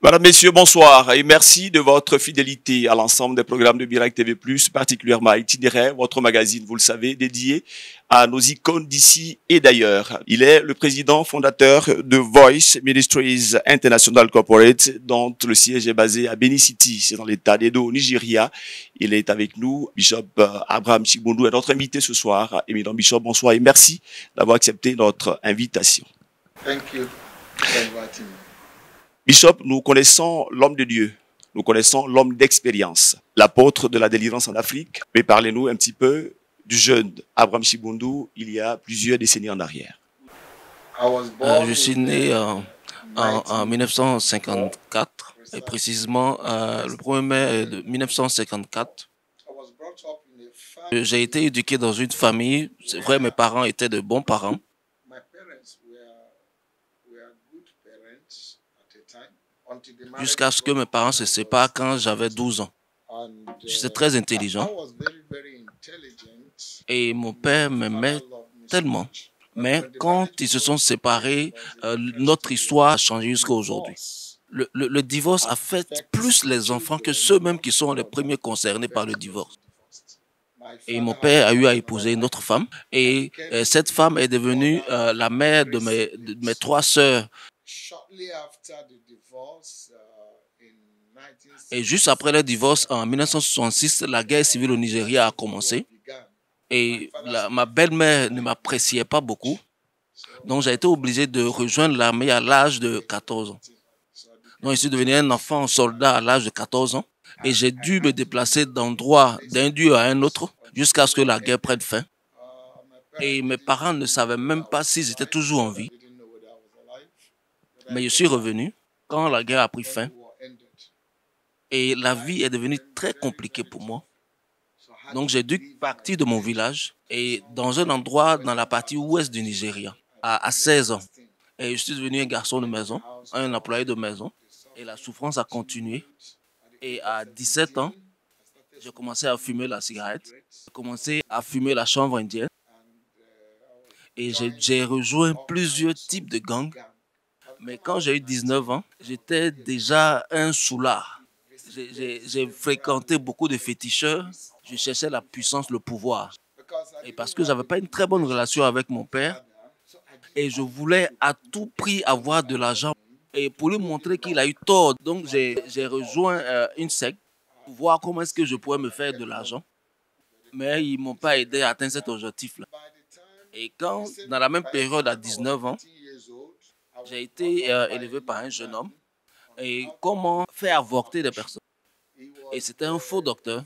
Madame, Messieurs, bonsoir et merci de votre fidélité à l'ensemble des programmes de Miracle TV+, particulièrement à Itinéraire, votre magazine, vous le savez, dédié à nos icônes d'ici et d'ailleurs. Il est le président fondateur de Voice Ministries International Corporate, dont le siège est basé à Benin City, c'est dans l'état d'Edo, au Nigeria. Il est avec nous, Bishop Abraham Chigbondu est notre invité ce soir. Éminent Bishop, bonsoir et merci d'avoir accepté notre invitation. Thank you for inviting me. Bishop, nous connaissons l'homme de Dieu, nous connaissons l'homme d'expérience, l'apôtre de la délivrance en Afrique. Mais parlez-nous un petit peu du jeune Abraham Chigbondu il y a plusieurs décennies en arrière. Je suis né en 1954, et précisément le 1er mai de 1954. J'ai été éduqué dans une famille, c'est vrai, mes parents étaient de bons parents. Jusqu'à ce que mes parents se séparent quand j'avais 12 ans. J'étais très intelligent et mon père m'aimait tellement. Mais quand ils se sont séparés, notre histoire a changé jusqu'à aujourd'hui. Le divorce affecte plus les enfants que ceux-mêmes qui sont les premiers concernés par le divorce. Et mon père a eu à épouser une autre femme. Et cette femme est devenue la mère de mes 3 sœurs. Et juste après le divorce, en 1966, la guerre civile au Nigeria a commencé. Et ma belle-mère ne m'appréciait pas beaucoup. Donc j'ai été obligé de rejoindre l'armée à l'âge de 14 ans. Donc je suis devenu un enfant soldat à l'âge de 14 ans. Et j'ai dû me déplacer d'un lieu à un autre jusqu'à ce que la guerre prenne fin. Et mes parents ne savaient même pas s'ils étaient toujours en vie. Mais je suis revenu quand la guerre a pris fin. Et la vie est devenue très compliquée pour moi. Donc j'ai dû partir de mon village et dans un endroit dans la partie ouest du Nigeria à 16 ans. Et je suis devenu un garçon de maison, un employé de maison. Et la souffrance a continué. Et à 17 ans, j'ai commencé à fumer la cigarette. J'ai commencé à fumer la chanvre indienne. Et j'ai rejoint plusieurs types de gangs. Mais quand j'ai eu 19 ans, j'étais déjà un soulard. J'ai fréquenté beaucoup de féticheurs. Je cherchais la puissance, le pouvoir. Et parce que je n'avais pas une très bonne relation avec mon père, et je voulais à tout prix avoir de l'argent. Et pour lui montrer qu'il a eu tort, donc j'ai rejoint une secte pour voir comment est-ce que je pourrais me faire de l'argent. Mais ils ne m'ont pas aidé à atteindre cet objectif-là. Et quand, dans la même période, à 19 ans, j'ai été élevé par un jeune homme. Et comment faire avorter des personnes. Et c'était un faux docteur.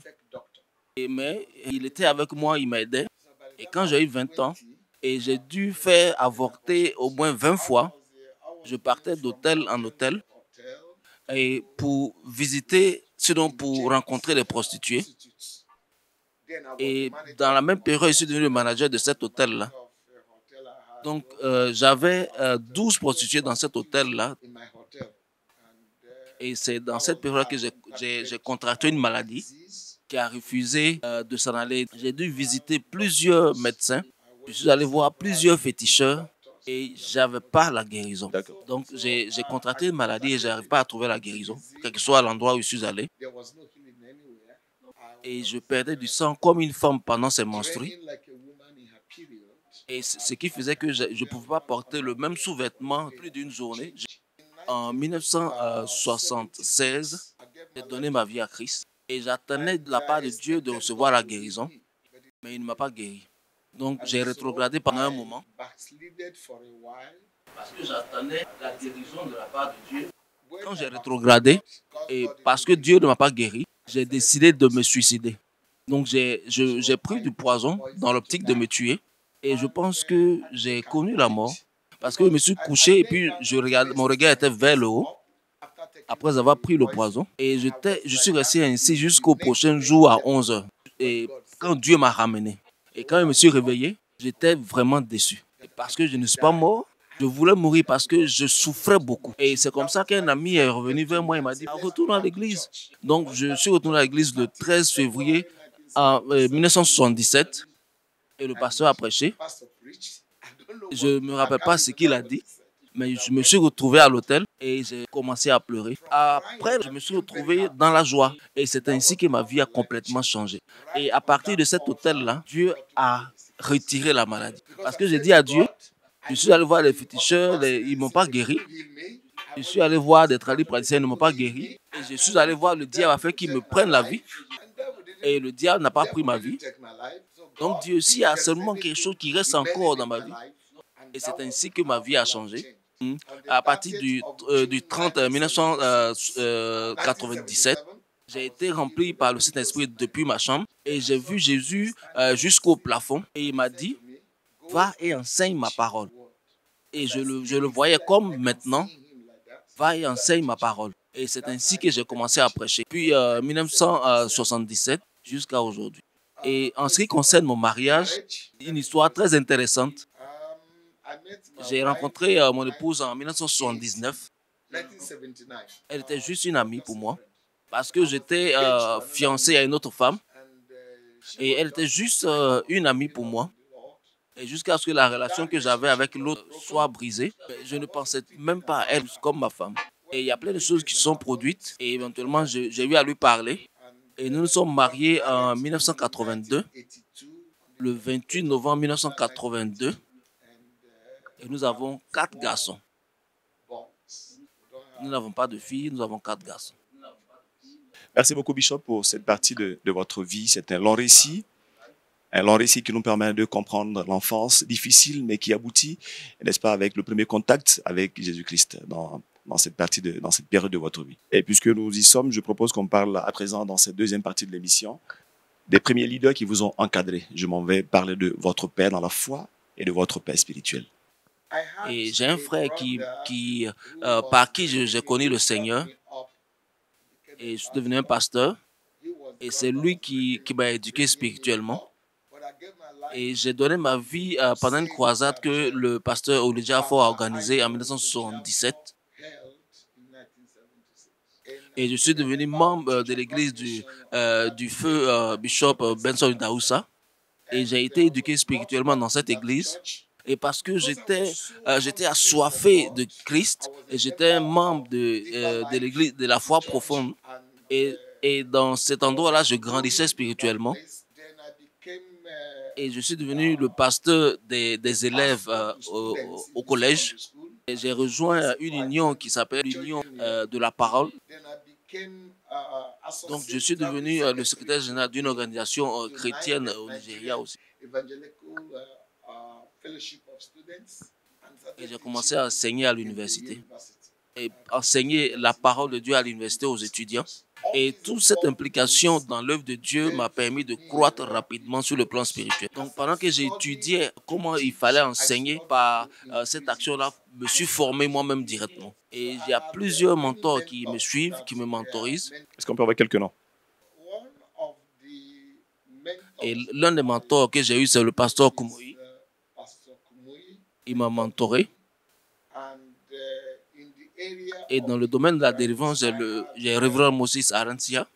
Mais il était avec moi, il m'aidait. Et quand j'ai eu 20 ans, et j'ai dû faire avorter au moins 20 fois, je partais d'hôtel en hôtel et pour visiter, sinon pour rencontrer les prostituées. Et dans la même période, je suis devenu le manager de cet hôtel-là. Donc, j'avais 12 prostituées dans cet hôtel-là. Et c'est dans cette période que j'ai contracté une maladie qui a refusé de s'en aller. J'ai dû visiter plusieurs médecins. Je suis allé voir plusieurs féticheurs et je n'avais pas la guérison. Donc, j'ai contracté une maladie et je n'arrive pas à trouver la guérison, quel que soit l'endroit où je suis allé. Et je perdais du sang comme une femme pendant ses menstrues. Et ce qui faisait que je ne pouvais pas porter le même sous-vêtement plus d'une journée. En 1976, j'ai donné ma vie à Christ et j'attendais de la part de Dieu de recevoir la guérison, mais il ne m'a pas guéri. Donc j'ai rétrogradé pendant un moment parce que j'attendais la guérison de la part de Dieu. Quand j'ai rétrogradé et parce que Dieu ne m'a pas guéri, j'ai décidé de me suicider. Donc j'ai pris du poison dans l'optique de me tuer et je pense que j'ai connu la mort. Parce que je me suis couché et puis mon regard était vers le haut après avoir pris le poison. Et je suis resté ainsi jusqu'au prochain jour à 11 heures. Et quand Dieu m'a ramené. Et quand je me suis réveillé, j'étais vraiment déçu. Parce que je ne suis pas mort. Je voulais mourir parce que je souffrais beaucoup. Et c'est comme ça qu'un ami est revenu vers moi et m'a dit « Retourne à l'église ». Donc je suis retourné à l'église le 13 février 1977. Et le pasteur a prêché. Je ne me rappelle pas ce qu'il a dit, Mais je me suis retrouvé à l'hôtel et j'ai commencé à pleurer. Après, je me suis retrouvé dans la joie. Et c'est ainsi que ma vie a complètement changé. Et à partir de cet hôtel-là, Dieu a retiré la maladie. Parce que j'ai dit à Dieu, je suis allé voir les féticheurs, ils ne m'ont pas guéri. Je suis allé voir des tradipraticiens, ils ne m'ont pas guéri. Et je suis allé voir le diable afin qu'il me prenne la vie. Et le diable n'a pas pris ma vie. Donc Dieu aussi a seulement quelque chose qui reste encore dans ma vie. Et c'est ainsi que ma vie a changé. À partir du 30 1997, j'ai été rempli par le Saint-Esprit depuis ma chambre et j'ai vu Jésus jusqu'au plafond et il m'a dit, va et enseigne ma parole. Et je le voyais comme maintenant, va et enseigne ma parole. Et c'est ainsi que j'ai commencé à prêcher. Puis 1977 jusqu'à aujourd'hui. Et en ce qui concerne mon mariage, une histoire très intéressante. J'ai rencontré mon épouse en 1979. Elle était juste une amie pour moi parce que j'étais fiancé à une autre femme et elle était juste une amie pour moi. Et jusqu'à ce que la relation que j'avais avec l'autre soit brisée, je ne pensais même pas à elle comme ma femme. Et il y a plein de choses qui sont produites et éventuellement j'ai eu à lui parler. Et nous nous sommes mariés en 1982, le 28 novembre 1982. Et nous avons 4 garçons. Nous n'avons pas de filles, nous avons 4 garçons. Merci beaucoup, Bishop, pour cette partie de votre vie. C'est un long récit qui nous permet de comprendre l'enfance difficile, mais qui aboutit, n'est-ce pas, avec le premier contact avec Jésus-Christ dans cette période de votre vie. Et puisque nous y sommes, je propose qu'on parle à présent, dans cette deuxième partie de l'émission, des premiers leaders qui vous ont encadré. Je m'en vais parler de votre père dans la foi et de votre père spirituel. Et j'ai un frère par qui j'ai connu le Seigneur. Et je suis devenu un pasteur. Et c'est lui qui m'a éduqué spirituellement. Et j'ai donné ma vie pendant une croisade que le pasteur Olidja Fort a organisée en 1977. Et je suis devenu membre de l'église du feu Bishop Benson Daoussa. Et j'ai été éduqué spirituellement dans cette église. Et parce que j'étais assoiffé de Christ et j'étais un membre de l'église de la foi profonde. Et dans cet endroit-là, je grandissais spirituellement. Et je suis devenu le pasteur des élèves au collège. Et j'ai rejoint une union qui s'appelle l'Union de la Parole. Donc, je suis devenu le secrétaire général d'une organisation chrétienne au Nigeria aussi. Et j'ai commencé à enseigner à l'université. Et enseigner la parole de Dieu à l'université aux étudiants. Et toute cette implication dans l'œuvre de Dieu m'a permis de croître rapidement sur le plan spirituel. Donc pendant que j'étudiais comment il fallait enseigner par cette action-là, je me suis formé moi-même directement. Et il y a plusieurs mentors qui me suivent, qui me mentorisent. Est-ce qu'on peut avoir quelques noms? Et l'un des mentors que j'ai eu, c'est le pasteur Koumoui. Il m'a mentoré. Et dans le domaine de la délivrance, j'ai le révérend Moses Arantia.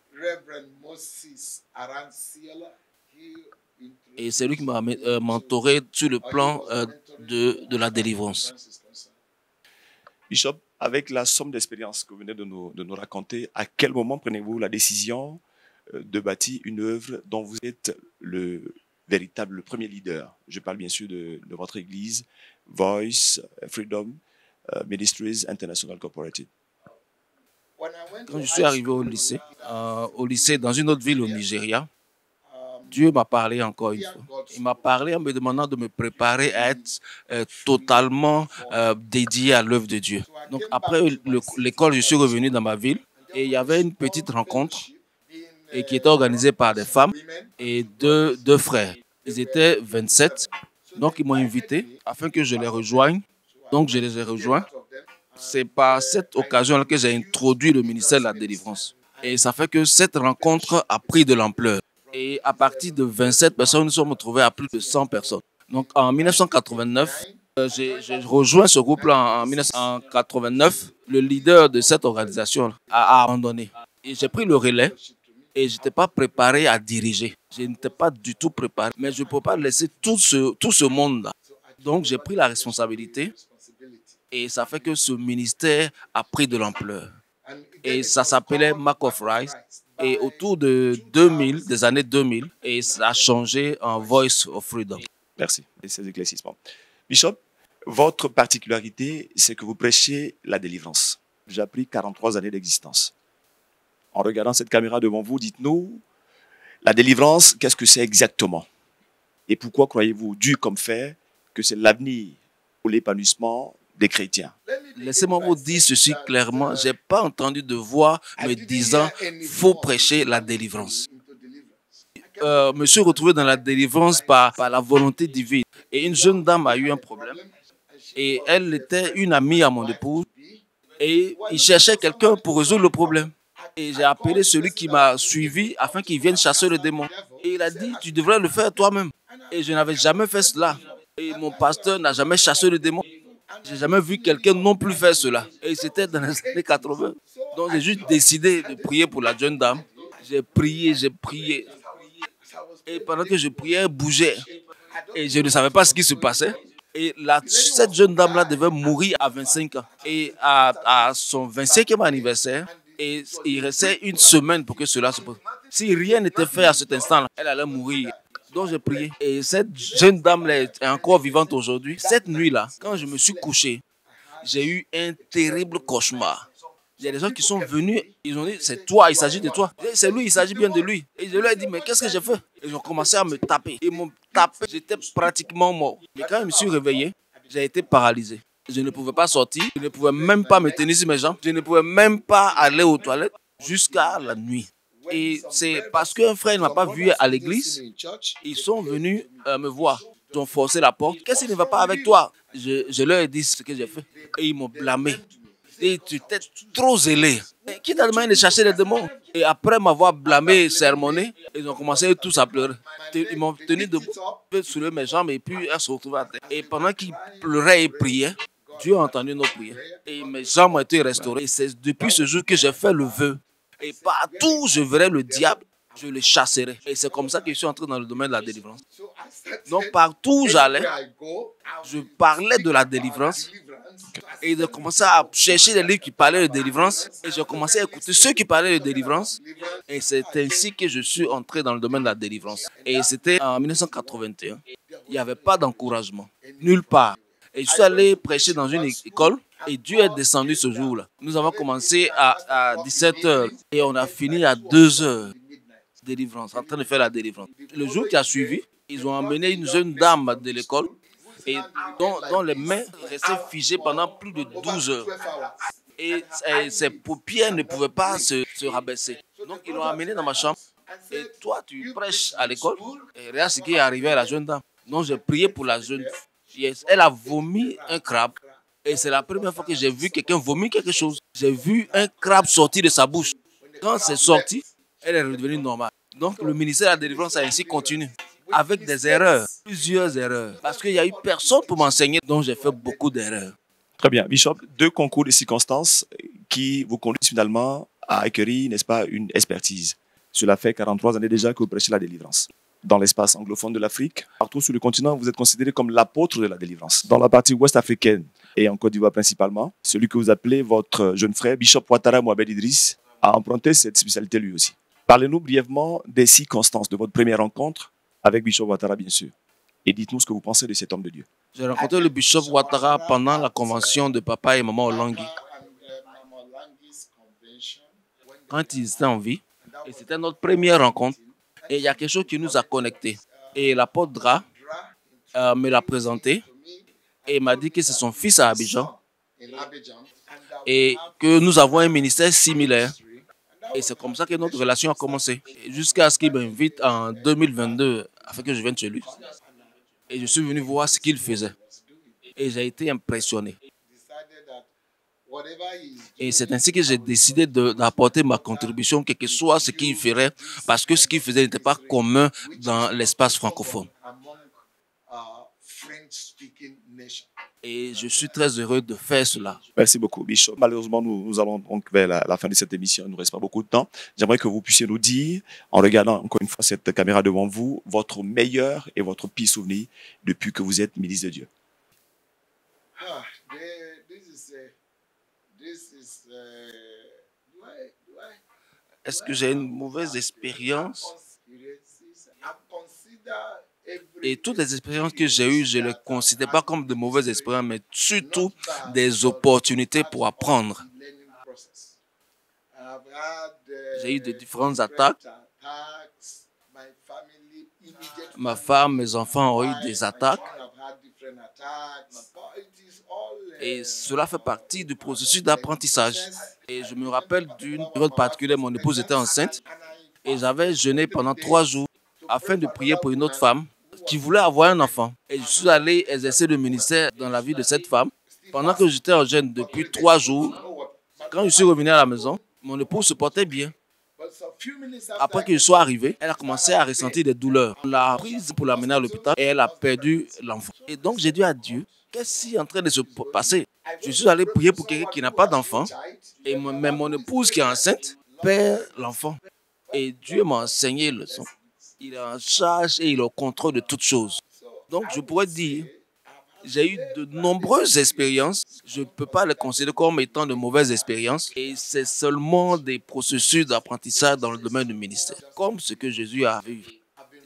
Et c'est lui qui m'a mentoré sur le plan de la délivrance. Bishop, avec la somme d'expérience que vous venez de nous raconter, à quel moment prenez-vous la décision de bâtir une œuvre dont vous êtes le premier leader? Je parle bien sûr de votre église, Voice, Freedom, Ministries International Corporated. Quand je suis arrivé au lycée dans une autre ville au Nigeria, Dieu m'a parlé encore une fois. Il m'a parlé en me demandant de me préparer à être totalement dédié à l'œuvre de Dieu. Donc après l'école, je suis revenu dans ma ville et il y avait une petite rencontre et qui était organisée par des femmes et deux frères. Ils étaient 27, donc ils m'ont invité afin que je les rejoigne. Donc je les ai rejoints. C'est par cette occasion que j'ai introduit le ministère de la délivrance. Et ça fait que cette rencontre a pris de l'ampleur. Et à partir de 27 personnes, nous sommes retrouvés à plus de 100 personnes. Donc en 1989, j'ai rejoint ce groupe-là en 1989. Le leader de cette organisation a abandonné. Et j'ai pris le relais et je n'étais pas préparé à diriger. Je n'étais pas du tout préparé. Mais je ne peux pas laisser tout ce monde-là. Donc j'ai pris la responsabilité Et ça fait que ce ministère a pris de l'ampleur. Et ça s'appelait Mark of Christ. Et autour de 2000, des années 2000, et ça a changé en Voice of Freedom. Merci de ces éclaircissements. Bishop, votre particularité, c'est que vous prêchez la délivrance. J'ai appris 43 années d'existence. En regardant cette caméra devant vous, dites-nous, la délivrance, qu'est-ce que c'est exactement? Et pourquoi croyez-vous, dur comme fer, que c'est l'avenir pour l'épanouissement des chrétiens? Laissez-moi vous dire ceci clairement. Je n'ai pas entendu de voix me disant qu'il faut prêcher la délivrance. Me suis retrouvé dans la délivrance par la volonté divine. Et une jeune dame a eu un problème. Et elle était une amie à mon épouse. Et il cherchait quelqu'un pour résoudre le problème. Et j'ai appelé celui qui m'a suivi afin qu'il vienne chasser le démon. Et il a dit, tu devrais le faire toi-même. Et je n'avais jamais fait cela. Et mon pasteur n'a jamais chassé le démon. Je n'ai jamais vu quelqu'un non plus faire cela. Et c'était dans les années 80. Donc j'ai juste décidé de prier pour la jeune dame. J'ai prié, j'ai prié. Et pendant que je priais, elle bougeait. Et je ne savais pas ce qui se passait. Et cette jeune dame-là devait mourir à 25 ans. Et à son 25e anniversaire, et il restait une semaine pour que cela se passe. Si rien n'était fait à cet instant-là, elle allait mourir. Donc j'ai prié. Et cette jeune dame-là est encore vivante aujourd'hui. Cette nuit-là, quand je me suis couché, j'ai eu un terrible cauchemar. Il y a des gens qui sont venus, ils ont dit, c'est toi, il s'agit de toi. C'est lui, il s'agit bien de lui. Et je leur ai dit, mais qu'est-ce que j'ai fait? Ils ont commencé à me taper. Ils m'ont tapé, j'étais pratiquement mort. Mais quand je me suis réveillé, j'ai été paralysé. Je ne pouvais pas sortir, je ne pouvais même pas me tenir sur mes jambes, je ne pouvais même pas aller aux toilettes jusqu'à la nuit. Et c'est parce qu'un frère ne m'a pas vu à l'église, ils sont venus me voir. Ils ont forcé la porte. Qu'est-ce qui ne va pas avec toi? Je leur ai dit ce que j'ai fait. Et ils m'ont blâmé. Et tu étais trop zélé. Qui t'a demandé de chercher les démons? Et après m'avoir blâmé et sermonné, ils ont commencé tous à pleurer. Ils m'ont tenu debout, soulevé mes jambes et puis elles se retrouvaient à terre. Et pendant qu'ils pleuraient et priaient, Dieu a entendu nos prières. Et mes jambes ont été restaurées. Et c'est depuis ce jour que j'ai fait le vœu. Et partout où je verrai le diable, je le chasserai. Et c'est comme ça que je suis entré dans le domaine de la délivrance. Donc partout où j'allais, je parlais de la délivrance. Et j'ai commencé à chercher des livres qui parlaient de délivrance. Et j'ai commencé à écouter ceux qui parlaient de délivrance. Et c'est ainsi que je suis entré dans le domaine de la délivrance. Et c'était en 1981. Il n'y avait pas d'encouragement. Nulle part. Et je suis allé prêcher dans une école. Et Dieu est descendu ce jour-là. Nous avons commencé à 17h. Et on a fini à 2h. Délivrance, en train de faire la délivrance. Le jour qui a suivi, ils ont emmené une jeune dame de l'école. Et dont les mains restaient figées pendant plus de 12 heures. Et ses paupières ne pouvaient pas se rabaisser. Donc, ils l'ont amenée dans ma chambre. Et toi, tu prêches à l'école. Et regarde ce qui est arrivé à la jeune dame. Donc, j'ai prié pour la jeune fille. Elle a vomi un crabe. Et c'est la première fois que j'ai vu quelqu'un vomir quelque chose. J'ai vu un crabe sortir de sa bouche. Quand c'est sorti, elle est redevenue normale. Donc, le ministère de la délivrance a ainsi continué. Avec des erreurs, plusieurs erreurs. Parce qu'il n'y a eu personne pour m'enseigner, donc j'ai fait beaucoup d'erreurs. Très bien. Bishop, deux concours de circonstances qui vous conduisent finalement à acquérir, n'est-ce pas, une expertise. Cela fait 43 années déjà que vous prêchez la délivrance. Dans l'espace anglophone de l'Afrique, partout sur le continent, vous êtes considéré comme l'apôtre de la délivrance. Dans la partie ouest africaine et en Côte d'Ivoire principalement, celui que vous appelez votre jeune frère, Bishop Ouattara Mohamed Idriss, a emprunté cette spécialité lui aussi. Parlez-nous brièvement des circonstances de votre première rencontre avec Bishop Ouattara, bien sûr. Et dites-nous ce que vous pensez de cet homme de Dieu. J'ai rencontré le Bishop Ouattara pendant la convention de papa et maman Olangui. Quand ils étaient en vie, et c'était notre première rencontre. Et il y a quelque chose qui nous a connectés. Et l'apôtre Dra me l'a présenté et m'a dit que c'est son fils à Abidjan et que nous avons un ministère similaire. Et c'est comme ça que notre relation a commencé. Jusqu'à ce qu'il m'invite en 2022 afin que je vienne chez lui. Et je suis venu voir ce qu'il faisait. Et j'ai été impressionné. Et c'est ainsi que j'ai décidé d'apporter ma contribution, quel que soit ce qu'il ferait, parce que ce qu'il faisait n'était pas commun dans l'espace francophone. Et je suis très heureux de faire cela. Merci beaucoup, Bishop. Malheureusement, nous allons donc vers la fin de cette émission. Il ne nous reste pas beaucoup de temps. J'aimerais que vous puissiez nous dire, en regardant encore une fois cette caméra devant vous, votre meilleur et votre pire souvenir depuis que vous êtes ministre de Dieu. Est-ce que j'ai une mauvaise expérience? Et toutes les expériences que j'ai eues, je ne les considère pas comme de mauvaises expériences, mais surtout des opportunités pour apprendre. J'ai eu de différentes attaques. Ma femme, mes enfants ont eu des attaques. Et cela fait partie du processus d'apprentissage. Et je me rappelle d'une période particulière, mon épouse était enceinte et j'avais jeûné pendant 3 jours afin de prier pour une autre femme qui voulait avoir un enfant. Et je suis allé exercer le ministère dans la vie de cette femme. Pendant que j'étais en jeûne depuis 3 jours, quand je suis revenu à la maison, mon épouse se portait bien. Après que je sois arrivé, elle a commencé à ressentir des douleurs. On l'a prise pour l'amener à l'hôpital et elle a perdu l'enfant. Et donc j'ai dit à Dieu, qu'est-ce qui est en train de se passer? Je suis allé prier pour quelqu'un qui n'a pas d'enfant. Et même mon épouse qui est enceinte perd l'enfant. Et Dieu m'a enseigné le leçon. Il est en charge et il est au contrôle de toutes choses. Donc je pourrais dire, j'ai eu de nombreuses expériences. Je ne peux pas les considérer comme étant de mauvaises expériences. Et c'est seulement des processus d'apprentissage dans le domaine du ministère. Comme ce que Jésus a vu.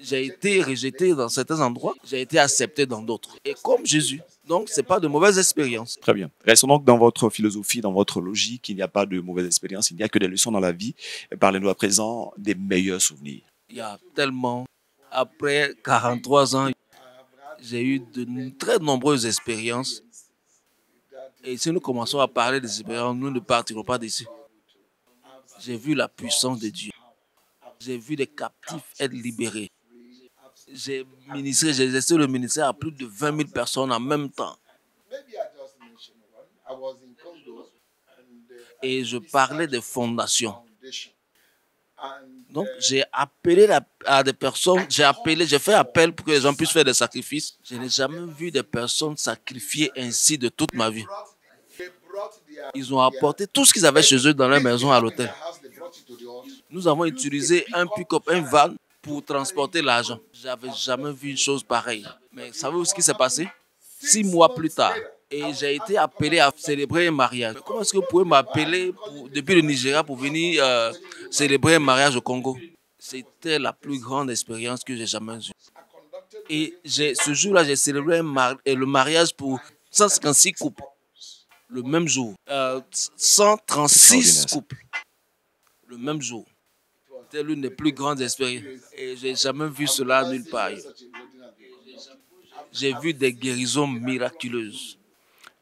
J'ai été rejeté dans certains endroits, j'ai été accepté dans d'autres. Et comme Jésus. Donc, ce n'est pas de mauvaises expériences. Très bien. Restons donc dans votre philosophie, dans votre logique. Il n'y a pas de mauvaises expériences, il n'y a que des leçons dans la vie. Parlez-nous à présent des meilleurs souvenirs. Il y a tellement. Après 43 ans, j'ai eu de très nombreuses expériences. Et si nous commençons à parler des expériences, nous ne partirons pas d'ici. J'ai vu la puissance de Dieu. J'ai vu des captifs être libérés. J'ai exercé le ministère à plus de 20 000 personnes en même temps. Et je parlais des fondations. Donc, j'ai appelé à des personnes, j'ai fait appel pour que les gens puissent faire des sacrifices. Je n'ai jamais vu des personnes sacrifier ainsi de toute ma vie. Ils ont apporté tout ce qu'ils avaient chez eux dans leur maison à l'hôtel. Nous avons utilisé un pick-up, un van pour transporter l'argent. Je n'avais jamais vu une chose pareille. Mais savez-vous ce qui s'est passé? 6 mois plus tard, et j'ai été appelé à célébrer un mariage. Comment est-ce que vous pouvez m'appeler depuis le Nigeria pour venir célébrer un mariage au Congo? C'était la plus grande expérience que j'ai jamais eue. Et ce jour-là, j'ai célébré le mariage pour 156 couples. Le même jour. 136 couples. Le même jour. C'était l'une des plus grandes expériences. Et je n'ai jamais vu cela nulle part. J'ai vu des guérisons miraculeuses.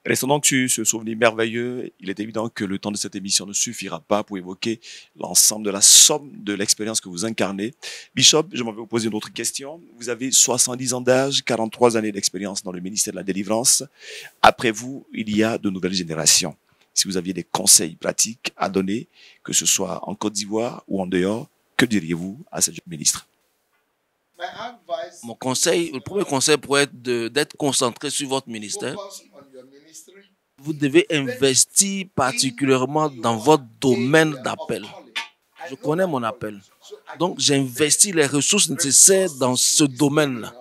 Restons donc sur ce souvenir merveilleux. Il est évident que le temps de cette émission ne suffira pas pour évoquer l'ensemble de la somme de l'expérience que vous incarnez. Bishop, je m'en vais vous poser une autre question. Vous avez 70 ans d'âge, 43 années d'expérience dans le ministère de la Délivrance. Après vous, il y a de nouvelles générations. Si vous aviez des conseils pratiques à donner, que ce soit en Côte d'Ivoire ou en dehors, que diriez-vous à ce jeune ministre? Mon conseil, le premier conseil pourrait être d'être concentré sur votre ministère. Vous devez investir particulièrement dans votre domaine d'appel. Je connais mon appel. Donc, j'investis les ressources nécessaires dans ce domaine-là.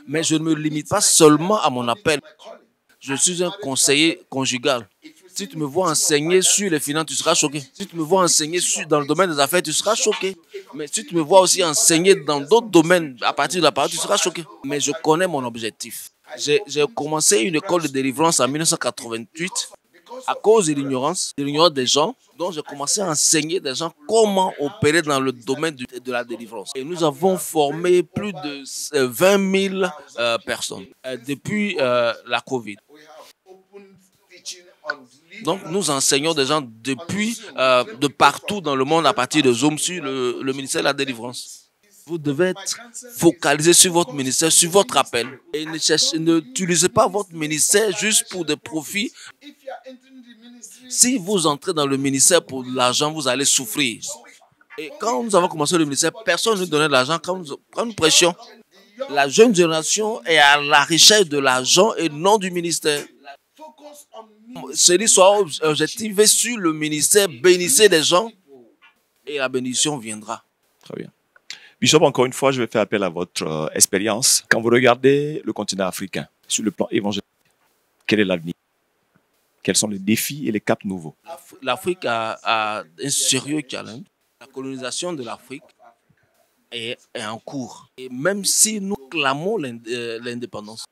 Mais je ne me limite pas seulement à mon appel. Je suis un conseiller conjugal. Si tu me vois enseigner sur les finances, tu seras choqué. Si tu me vois enseigner dans le domaine des affaires, tu seras choqué. Mais si tu me vois aussi enseigner dans d'autres domaines à partir de la parole, tu seras choqué. Mais je connais mon objectif. J'ai commencé une école de délivrance en 1988 à cause de l'ignorance des gens. Donc, j'ai commencé à enseigner des gens comment opérer dans le domaine de la délivrance. Et nous avons formé plus de 20 000 personnes depuis la COVID. Donc, nous enseignons des gens depuis de partout dans le monde à partir de Zoom sur le ministère de la délivrance. Vous devez être focalisé sur votre ministère, sur votre appel. Et n'utilisez pas votre ministère juste pour des profits. Si vous entrez dans le ministère pour l'argent, vous allez souffrir. Et quand nous avons commencé le ministère, personne ne nous donnait de l'argent. Quand nous prêchions, la jeune génération est à la recherche de l'argent et non du ministère. Celui soit objectivé sur le ministère, bénissez les gens et la bénédiction viendra. Très bien. Bishop, encore une fois, je vais faire appel à votre expérience. Quand vous regardez le continent africain, sur le plan évangélique, quel est l'avenir? Quels sont les défis et les caps nouveaux? L'Afrique a un sérieux challenge. La colonisation de l'Afrique est en cours. Et même si nous clamons l'indépendance,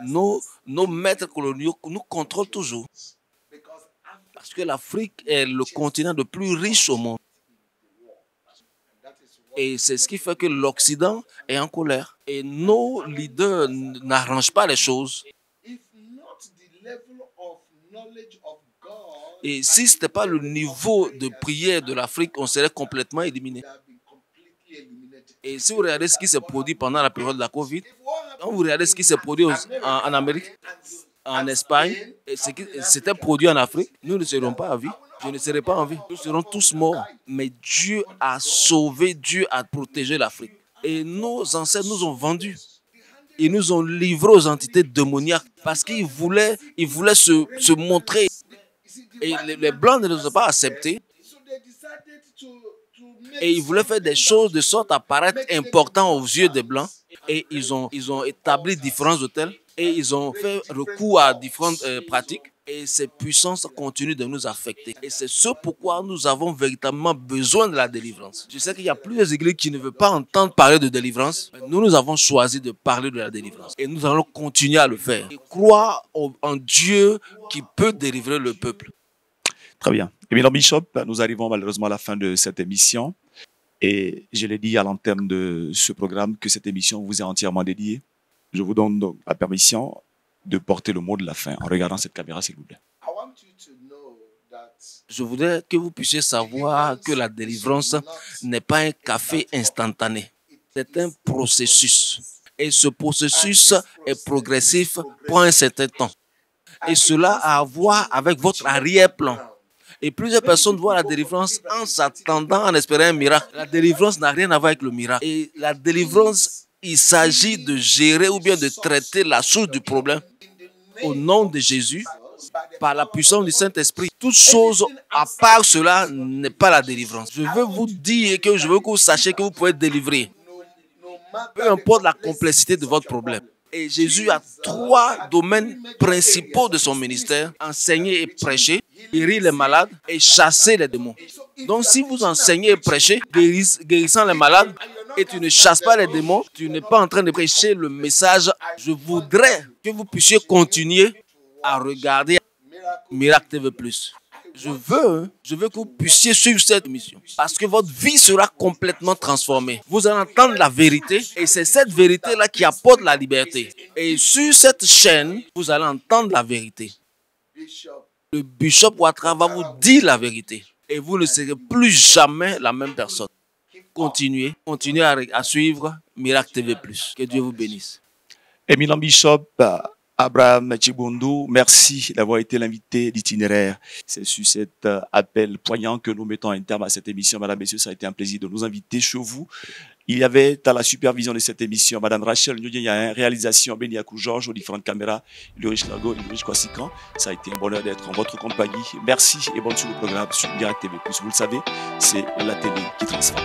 nos maîtres coloniaux nous contrôlent toujours. Parce que l'Afrique est le continent le plus riche au monde. Et c'est ce qui fait que l'Occident est en colère. Et nos leaders n'arrangent pas les choses. Et si ce n'était pas le niveau de prière de l'Afrique, on serait complètement éliminé. Et si vous regardez ce qui s'est produit pendant la période de la Covid, quand vous regardez ce qui s'est produit en Amérique, en Espagne, et ce qui s'était produit en Afrique, nous ne serons pas en vie. Je ne serai pas en vie. Nous serons tous morts. Mais Dieu a sauvé, Dieu a protégé l'Afrique. Et nos ancêtres nous ont vendus. Ils nous ont livrés aux entités démoniaques parce qu'ils voulaient se montrer. Et les Blancs ne nous ont pas acceptés. Et ils voulaient faire des choses de sorte à paraître importants aux yeux des Blancs. Et ils ont établi différents hôtels. Et ils ont fait recours à différentes pratiques. Et ces puissances continuent de nous affecter. Et c'est ce pourquoi nous avons véritablement besoin de la délivrance. Je sais qu'il y a plusieurs églises qui ne veulent pas entendre parler de délivrance. Mais nous avons choisi de parler de la délivrance. Et nous allons continuer à le faire. Et croire en Dieu qui peut délivrer le peuple. Très bien. Eh bien, Bishop, nous arrivons malheureusement à la fin de cette émission. Et je l'ai dit à l'entame de ce programme que cette émission vous est entièrement dédiée. Je vous donne donc la permission de porter le mot de la fin en regardant cette caméra, s'il vous plaît. Je voudrais que vous puissiez savoir que la délivrance n'est pas un café instantané. C'est un processus. Et ce processus est progressif pour un certain temps. Et cela a à voir avec votre arrière-plan. Et plusieurs personnes voient la délivrance en s'attendant, en espérant un miracle. La délivrance n'a rien à voir avec le miracle. Et la délivrance, il s'agit de gérer ou bien de traiter la source du problème au nom de Jésus, par la puissance du Saint-Esprit. Toute chose à part cela n'est pas la délivrance. Je veux vous dire que je veux que vous sachiez que vous pouvez être délivré. Peu importe la complexité de votre problème. Et Jésus a 3 domaines principaux de son ministère: enseigner et prêcher, guérir les malades et chasser les démons. Donc si vous enseignez et prêchez, guérissant les malades, et tu ne chasses pas les démons, tu n'es pas en train de prêcher le message. Je voudrais que vous puissiez continuer à regarder Miracle TV+. Je veux que vous puissiez suivre cette émission parce que votre vie sera complètement transformée. Vous allez entendre la vérité et c'est cette vérité-là qui apporte la liberté. Et sur cette chaîne, vous allez entendre la vérité. Le bishop Ouattara va vous dire la vérité et vous ne serez plus jamais la même personne. Continuez à suivre Miracle TV+. Que Dieu vous bénisse. Éminent Bishop Abraham Tchibundu, merci d'avoir été l'invité d'Itinéraire. C'est sur cet appel poignant que nous mettons un terme à cette émission. Madame, messieurs, ça a été un plaisir de nous inviter chez vous. Il y avait à la supervision de cette émission Madame Rachel Nyonyen, réalisation Beniakou Georges aux différentes caméras, Ulrich Lago, Ulrich Kwasikan. Ça a été un bonheur d'être en votre compagnie. Merci et bonne suite au programme sur Miracle TV+. Vous le savez, c'est la télé qui transforme.